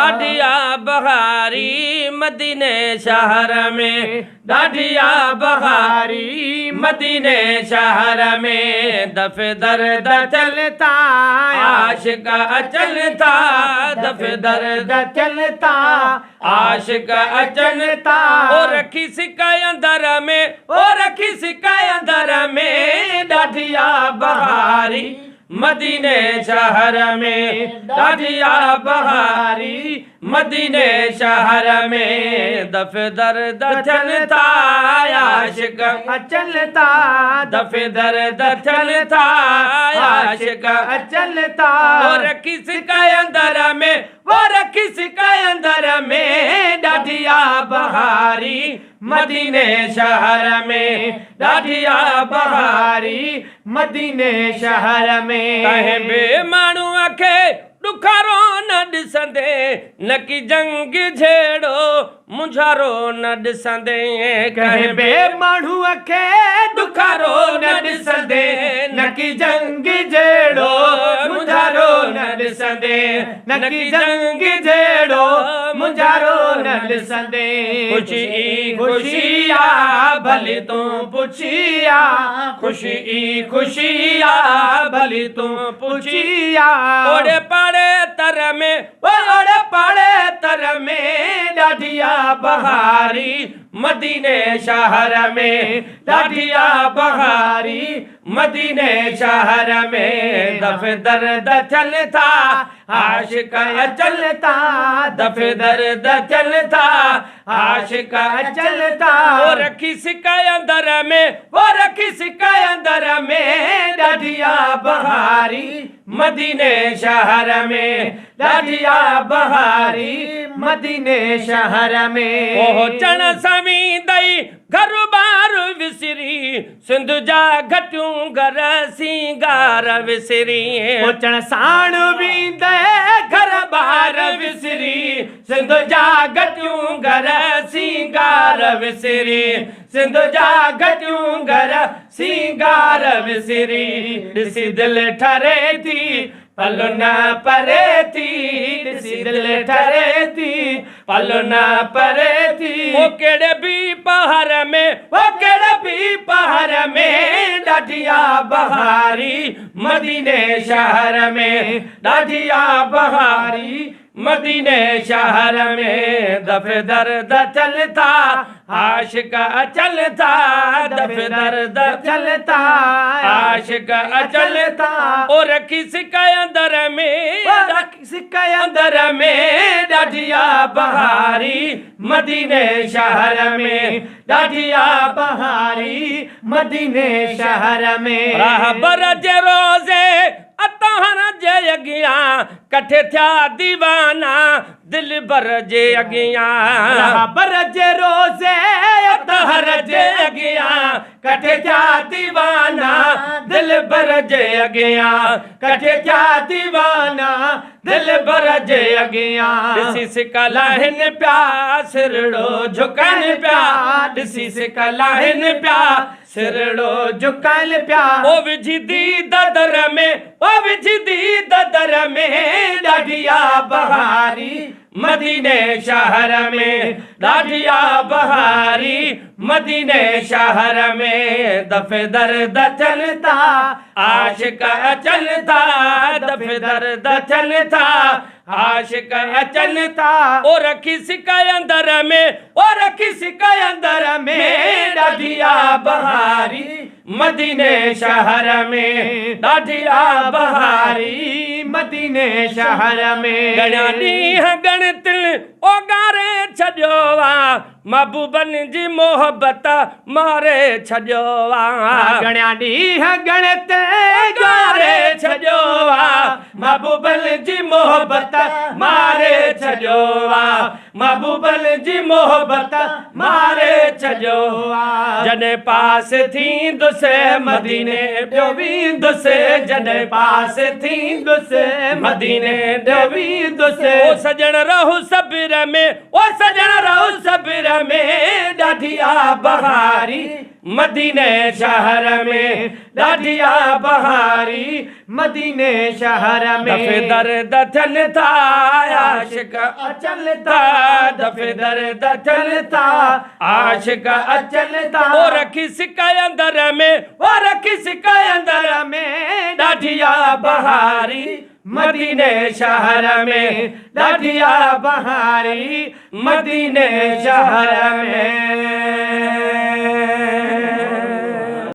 ॾाढिया बहारी मदीने शहर में ॾाढिया बहारी मदीने शहर में दफ़े दर दर चलता आशिक अचनि था दफ़े दर दर चलता आशिक अचनि था ओ रखी सिकाय अंदर में ओ रखी सिकाय अंदर में ॾाढिया बहारी मदीने शहर में ॾाढिया बहारी मदीने शहर में दफ़े दर दर चलता आशिक चलता दफ़े दर दर चलता आशिक चलता वो रखी सिकाय अंदर में वो रखी सिकाय अंदर में ॾाढिया बहारी मदीने शहर में ॾाढिया बहारी मदीने शहर में कहे बे माण्हूअ खे ॾुखारो न ॾिसंदे न की जंग झेड़ो मुंझारो न ॾिसंदे कहे बे माण्हूअ खे ॾुखारो न ॾिसंदे न की जंग जहिड़ो मुंझारो न ॾिसंदे न की जंग जहिड़ो मुंझारो न ॾिसंदे ख़ुशी ख़ुशी आ भली तूं पुछी आ ख़ुशी ख़ुशी आ भली तूं पुछी आ ओड़े पाड़े तर में ओड़े पाड़े तर में ॾाढिया बहारी मदीने शहर में ॾाढिया बहारी मदीने शहर में दफ़े दर दर चलता आशिक चलता दफ़े दर दर चलता आशिक चलता वो रखी सिकाय अंदर में वो रखी सिकाय अंदर में ॾाढिया बहारी मदीने शहर में ॾाढिया बहारी मदीने शहर में ओह चण समी दई घर बार विसरी सिंध जा घटियूं घर सिंगार विसरी पोचण साण वींदे घर बार विसरी सिंध जा घटियूं घर सिंगार विसरी सिंध जा घटियूं घर सिंगार विसरी ॾिसी दिलि ठरे थी पल न परे थी ॾिसी दिलि ठरे थी पल न परे थी वो कहिड़े बि पहाड़ में वो कहिड़े बि पहाड़ में ॾाढिया बहारी मदीने शहर में ॾाढिया बहारी मदीने शहर में दफ़े दर दर चलता आशिक चलता दफ़े दर दर चलता आशिक चलता ओ रखी सिकाय अंदर में सिकाय अंदर में ॾाढिया बहारी मदीने शहर में ॾाढिया बहारी मदीने शहर में रहबर जे रोज़े अतहर जे अॻियां कठे थिया दीवाना दिल बर जे अॻियां रहबर जे रोज़े अतहर जे अॻियां कठे थिया दीवाना दिल बर जे अॻियां कठे थिया दीवाना दिल बर जे अॻियां ॾिसी सिकलाहिनि पिया सिरड़ो झुकनि पिया ॾिसी सिकलाहिनि पिया सिरड़ो झुकनि पिया ओ विझी दी ददर में ओ विझी दी ददर में ॾाढिया बहारी मदीने शहर में ॾाढिया बहारी मदीने शहर में दफ़े दर दर चलता आशिक चलता दफ़े दर दर चलता आशिक चलता ओ रखी सिकाय अंदर में ओ रखी सिकाय अंदर में ॾाढिया बहारी मदीने शहर में ॾाढिया बहारी मदीने शहर में घणा ॾींहं गणतिल ओगारे छॾियो आ महबूबनि जी मोहबत मारे छॾियो आ घणा ॾींहं गणत गारे छॾियो आ महबूबनि जी मोहबत मारे छॾियो आ महबूबनि जी मोहबत मारे छॾियो आ जॾहिं पास थींदुसि मदीने ॿियो वेंदुसि जॾहिं पास थींदुसि मदीने ॿियो वेंदुसि ओ सजण रहू सब्र में ओ सजण रहू सब्र में ॾाढिया बहारी मदीने शहर में ॾाढिया बहारी मदीने शहर दफ़े में दर्द थियनि था आशिक अचनि था दफ़े दर्द थियनि था आशिक अचनि था ओ रखी सिकाए अंदर में ओ रखी सिकाए अंदर में ॾाढिया बहारी मदीने शहर में ॾाढिया बहारी मदीने शहर में